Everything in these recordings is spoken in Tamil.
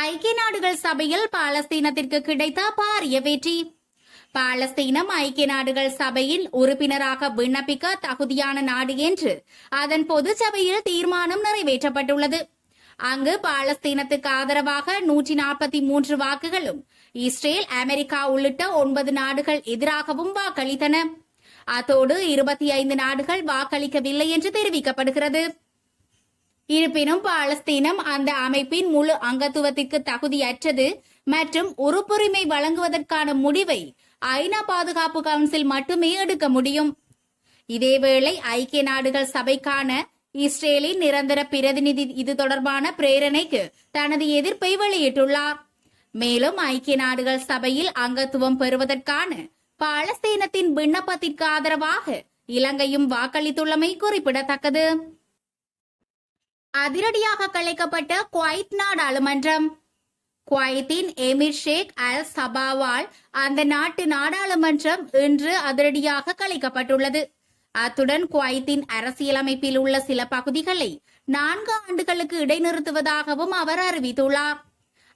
ஐக்கிய நாடுகள் சபையில் பாலஸ்தீனத்திற்கு கிடைத்த பாரிய வெற்றி. பாலஸ்தீனம் ஐக்கிய நாடுகள் சபையில் உறுப்பினராக விண்ணப்பிக்க தகுதியான நாடு என்று அதன் பொது சபையில் தீர்மானம் நிறைவேற்றப்பட்டுள்ளது. அங்கு பாலஸ்தீனத்துக்கு ஆதரவாக 143 வாக்குகளும் இஸ்ரேல், அமெரிக்கா உள்ளிட்ட 9 நாடுகள் எதிராகவும் வாக்களித்தன. அத்தோடு 25 நாடுகள் வாக்களிக்கவில்லை என்று தெரிவிக்கப்படுகிறது. இருப்பினும் பாலஸ்தீனம் அந்த அமைப்பின் முழு அங்கத்துவத்திற்கு தகுதியற்றது மற்றும் உறுப்புரிமை வழங்குவதற்கான முடிவை ஐநா பாதுகாப்பு கவுன்சில் மட்டுமே எடுக்க முடியும். இதேவேளை ஐக்கிய நாடுகள் சபைக்கான இஸ்ரேலின் நிரந்தர பிரதிநிதி இது தொடர்பான பிரேரணைக்கு தனது எதிர்ப்பை வெளியிட்டுள்ளார். மேலும் ஐக்கிய நாடுகள் சபையில் அங்கத்துவம் பெறுவதற்கான பாலஸ்தீனத்தின் விண்ணப்பத்திற்கு ஆதரவாக இலங்கையும் வாக்களித்துள்ளமை குறிப்பிடத்தக்கது. அதிரடியாக கலைக்கப்பட்ட குவைத் நாடாளுமன்றம். குவைத்தின் எமிர் ஷேக் அல் சபாவால் அந்த நாட்டு நாடாளுமன்றம் இன்று அதிரடியாக கலைக்கப்பட்டுள்ளது. அத்துடன் குவைத்தின் அரசியலமைப்பில் உள்ள சில பகுதிகளை 4 ஆண்டுகளுக்கு இடைநிறுத்துவதாகவும் அவர் அறிவித்துள்ளார்.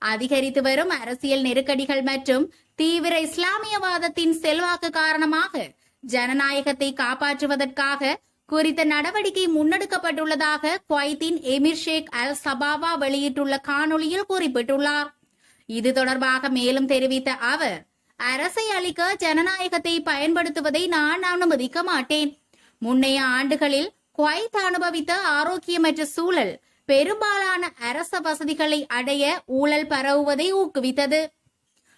அதிகரித்து வரும் அரசியல் நெருக்கடிகள் மற்றும் தீவிர இஸ்லாமியவாதத்தின் செல்வாக்கு காரணமாக ஜனநாயகத்தை காப்பாற்றுவதற்காக குறித்த நடவடிக்கை முன்னெடுக்கப்பட்டுள்ளதாக குவைத்தின் எமிர் ஷேக் அல் சபாவா வெளியிட்டுள்ள காணொளியில் குறிப்பிட்டுள்ளார். இது தொடர்பாக மேலும் தெரிவித்த அவர், அரசை அளிக்க ஜனநாயகத்தை பயன்படுத்துவதை நான் அனுமதிக்க மாட்டேன். முன்னைய ஆண்டுகளில் குவைத் அனுபவித்த ஆரோக்கியமற்ற சூழல் பெரும்பாலான அரச வசதிகளை அடைய ஊழல் பரவுவதை ஊக்குவித்தது.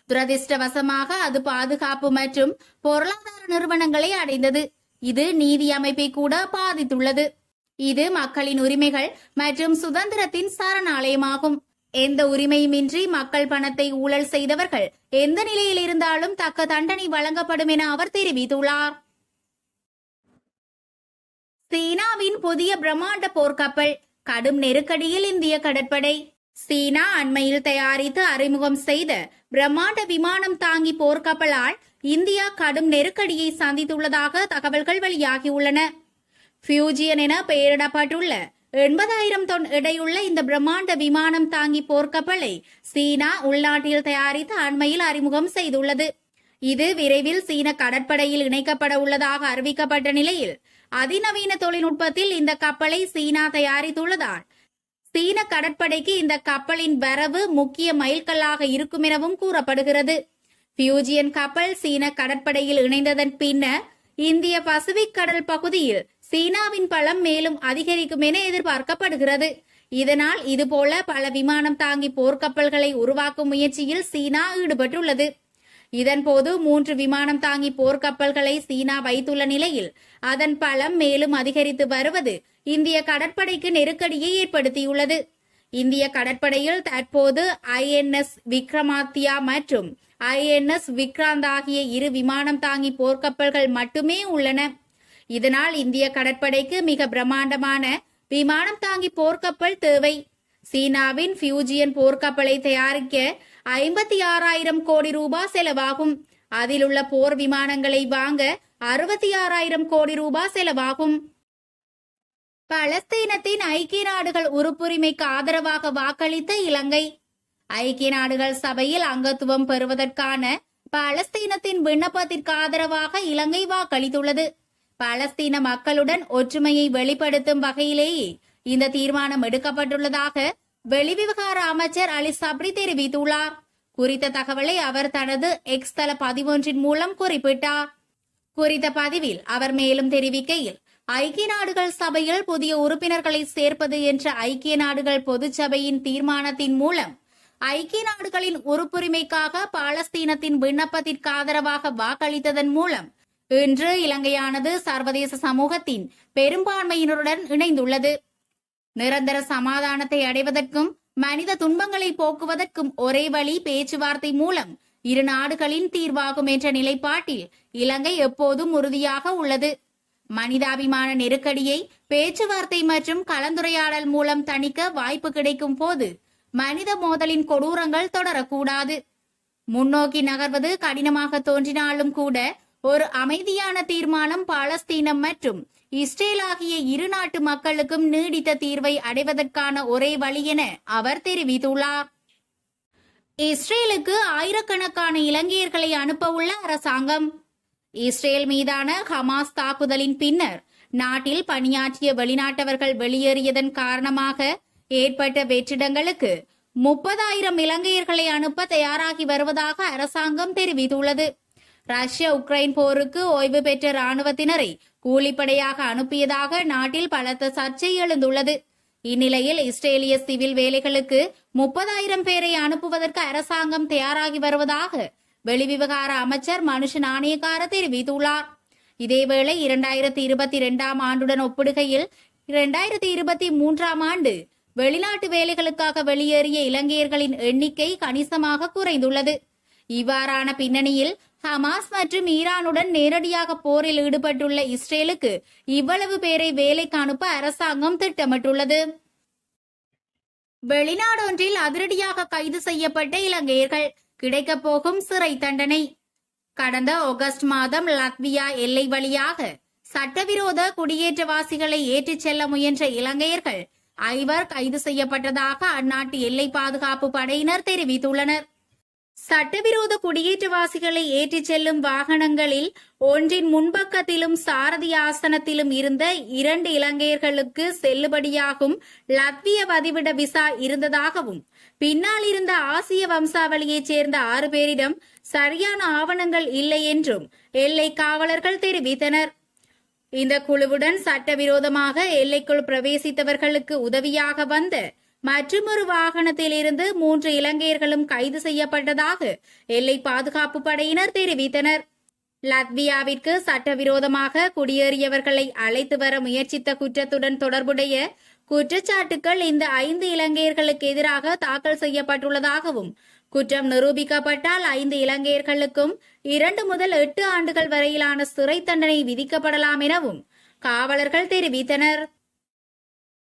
துரதிருஷ்டவசமாக அது பாதுகாப்பு மற்றும் பொருளாதார நிறுவனங்களை அடைந்தது. இது நீதி அமைப்பை கூட பாதித்துள்ளது. இது மக்களின் உரிமைகள் மற்றும் சுதந்திரத்தின் சரணாலயமாகும். எந்த உரிமையுமின்றி மக்கள் பணத்தை ஊழல் செய்தவர்கள் எந்த நிலையில் இருந்தாலும் தக்க தண்டனை வழங்கப்படும் என அவர் தெரிவித்துள்ளார். சீனாவின் புதிய பிரம்மாண்ட போர்க்கப்பல் கடும் நெருக்கடியில் இந்திய கடற்படை. சீனா அண்மையில் தயாரித்து அறிமுகம் செய்த பிரம்மாண்ட விமானம் தாங்கி போர்க்கப்பலால் இந்தியா கடும் நெருக்கடியை சந்தித்துள்ளதாக தகவல்கள் வெளியாகியுள்ளன. ஃபியூஜியன் என பெயரிடப்பட்டுள்ள 80,000 தொன் எடையுள்ள இந்த பிரம்மாண்ட விமானம் தாங்கி போர்க்கப்பலை சீனா உள்நாட்டில் தயாரித்து அண்மையில் அறிமுகம் செய்துள்ளது. இது விரைவில் சீன கடற்படையில் இணைக்கப்பட உள்ளதாக அறிவிக்கப்பட்ட நிலையில் அதிநவீன தொழில்நுட்பத்தில் இந்த கப்பலை சீனா தயாரித்துள்ளதால் சீன கடற்படைக்கு இந்த கப்பலின் வரவு முக்கிய மைல்கல்லாக இருக்கும் எனவும் கூறப்படுகிறது. ஃபியூஜியன் கப்பல் சீன கடற்படையில் இணைந்ததன் பின்னர் இந்திய பசிபிக் கடல் பகுதியில் சீனாவின் பலம் மேலும் அதிகரிக்கும் என எதிர்பார்க்கப்படுகிறது. இதனால் இதுபோல பல விமானம் தாங்கி போர்க்கப்பல்களை உருவாக்கும் முயற்சியில் சீனா ஈடுபட்டுள்ளது. இதன்போது 3 விமானம் தாங்கி போர்க்கப்பல்களை சீனா வைத்துள்ள நிலையில் அதன் பலம் மேலும் அதிகரித்து வருவது இந்திய கடற்படைக்கு நெருக்கடியை ஏற்படுத்தியுள்ளது. இந்திய கடற்படையில் தற்போது INS விக்ரமாத்யா மற்றும் INS விக்ராந்த் ஆகிய 2 விமானம் தாங்கி போர்க்கப்பல்கள் மட்டுமே உள்ளன. இதனால் இந்திய கடற்படைக்கு மிக பிரம்மாண்டமான விமானம் தாங்கி போர்க்கப்பல் தேவை. சீனாவின் ஃபியூஜியன் போர்க்கப்பலை தயாரிக்க 56,000 கோடி ரூபாய் செலவாகும். அதில் உள்ள போர் விமானங்களை வாங்க 66,000 கோடி ரூபாய் செலவாகும். பலஸ்தீனத்தின் ஐக்கிய நாடுகள் உறுப்புரிமைக்கு ஆதரவாக வாக்களித்த இலங்கை. ஐக்கிய நாடுகள் சபையில் அங்கத்துவம் பெறுவதற்கான பலஸ்தீனத்தின் விண்ணப்பத்திற்கு ஆதரவாக இலங்கை வாக்களித்துள்ளது. பலஸ்தீன மக்களுடன் ஒற்றுமையை வெளிப்படுத்தும் வகையிலேயே இந்த தீர்மானம் எடுக்கப்பட்டுள்ளதாக வெளிவிவகார அமைச்சர் அலி சப்ரி தெரிவித்துள்ளார். குறித்த தகவலை அவர் தனது எக்ஸ் தள பதிவொன்றின் மூலம் குறிப்பிட்டார். குறித்த பதிவில் அவர் மேலும் தெரிவிக்கையில், ஐக்கிய நாடுகள் சபையில் புதிய உறுப்பினர்களை சேர்ப்பது என்ற ஐக்கிய நாடுகள் பொதுச்சபையின் தீர்மானத்தின் மூலம் ஐக்கிய நாடுகளின் உறுப்புரிமைக்காக பாலஸ்தீனத்தின் விண்ணப்பத்திற்கு ஆதரவாக வாக்களித்ததன் மூலம் இன்று இலங்கையானது சர்வதேச சமூகத்தின் பெரும்பான்மையினருடன் இணைந்துள்ளது. நிரந்தர சமாதானத்தை அடைவதற்கும் மனித துன்பங்களை போக்குவதற்கும் ஒரே வழி பேச்சுவார்த்தை மூலம் இரு நாடுகளின் தீர்வாகும் என்ற நிலைப்பாட்டில் இலங்கை எப்போதும் உறுதியாக உள்ளது. மனிதாபிமான நெருக்கடியை பேச்சுவார்த்தை மற்றும் கலந்துரையாடல் மூலம் தணிக்க வாய்ப்பு கிடைக்கும் போது மனித மோதலின் கொடூரங்கள் தொடரக்கூடாது. முன்னோக்கி நகர்வது கடினமாக தோன்றினாலும் கூட ஒரு அமைதியான தீர்மானம் பாலஸ்தீனம் மற்றும் இஸ்ரேல் ஆகிய 2 நாட்டு மக்களுக்கும் நீடித்த தீர்வை அடைவதற்கான ஒரே வழி என அவர் தெரிவித்துள்ளார். இஸ்ரேலுக்கு ஆயிரக்கணக்கான இலங்கையர்களை அனுப்ப உள்ள அரசாங்கம். இஸ்ரேல் மீதான ஹமாஸ் தாக்குதலின் பின்னர் நாட்டில் பணியாற்றிய வெளிநாட்டவர்கள் வெளியேறியதன் காரணமாக ஏற்பட்ட வெற்றிடங்களுக்கு 30,000 இலங்கையர்களை அனுப்ப தயாராகி வருவதாக அரசாங்கம் தெரிவித்துள்ளது. ரஷ்ய உக்ரைன் போருக்கு ஓய்வு பெற்ற ராணுவத்தினரை கூலிப்படையாக அனுப்பியதாக நாட்டில் பலத்த சர்ச்சை எழுந்துள்ளது. இந்நிலையில் இஸ்ரேலிய சிவில் வேலைகளுக்கு 30,000 பேரை அனுப்புவதற்கு அரசாங்கம் தயாராகி வருவதாக வெளிவிவகார அமைச்சர் மனுஷ நாணயக்கார தெரிவித்துள்ளார். இதேவேளை 2022ஆம் ஆண்டுடன் ஒப்பிடுகையில் 2023ஆம் ஆண்டு வெளிநாட்டு வேலைகளுக்காக வெளியேறிய இலங்கையர்களின் எண்ணிக்கை கணிசமாக குறைந்துள்ளது. இவ்வாறான பின்னணியில் ஹமாஸ் மற்றும் ஈரானுடன் நேரடியாக போரில் ஈடுபட்டுள்ள இஸ்ரேலுக்கு இவ்வளவு பேரை வேலைக்கு அனுப்ப அரசாங்கம் திட்டமிட்டுள்ளது. வெளிநாடொன்றில் அதிரடியாக கைது செய்யப்பட்ட இலங்கையர்கள் கிடைக்கப் போகும் சிறை தண்டனை. கடந்த ஆகஸ்ட் மாதம் லத்வியா எல்லை வழியாக சட்டவிரோத குடியேற்றவாசிகளை ஏற்றிச் செல்ல முயன்ற இலங்கையர்கள் 5 கைது செய்யப்பட்டதாக அந்நாட்டு எல்லை பாதுகாப்பு படையினர் தெரிவித்துள்ளனர். சட்டவிரோத குடியேற்றவாசிகளை ஏற்றிச் செல்லும் வாகனங்களில் ஒன்றின் முன்பக்கத்திலும் சாரதி ஆசனத்திலும் இருந்த 2 இலங்கையர்களுக்கு செல்லுபடியாகும் லத்விய வதிவிட விசா இருந்ததாகவும் பின்னால் இருந்த ஆசிய வம்சாவளியைச் சேர்ந்த 6 பேரிடம் சரியான ஆவணங்கள் இல்லை என்றும் எல்லை காவலர்கள் தெரிவித்தனர். இந்த குழுவுடன் சட்டவிரோதமாக எல்லைக்குள் பிரவேசித்தவர்களுக்கு உதவியாக வந்த மற்றொரு வாகனத்தில் இருந்து 3 இலங்கையர்களும் கைது செய்யப்பட்டதாக எல்லை பாதுகாப்பு படையினர் தெரிவித்தனர். லத்வியாவிற்கு சட்டவிரோதமாக குடியேறியவர்களை அழைத்து வர முயற்சித்த குற்றத்துடன் தொடர்புடைய குற்றச்சாட்டுகள் இந்த 5 இலங்கையர்களுக்கு எதிராக தாக்கல் செய்யப்பட்டுள்ளதாகவும் குற்றம் நிரூபிக்கப்பட்டால் 5 இலங்கையர்களுக்கும் 2 முதல் 8 ஆண்டுகள் வரையிலான சிறை தண்டனை விதிக்கப்படலாம் எனவும் காவலர்கள் தெரிவித்தனர்.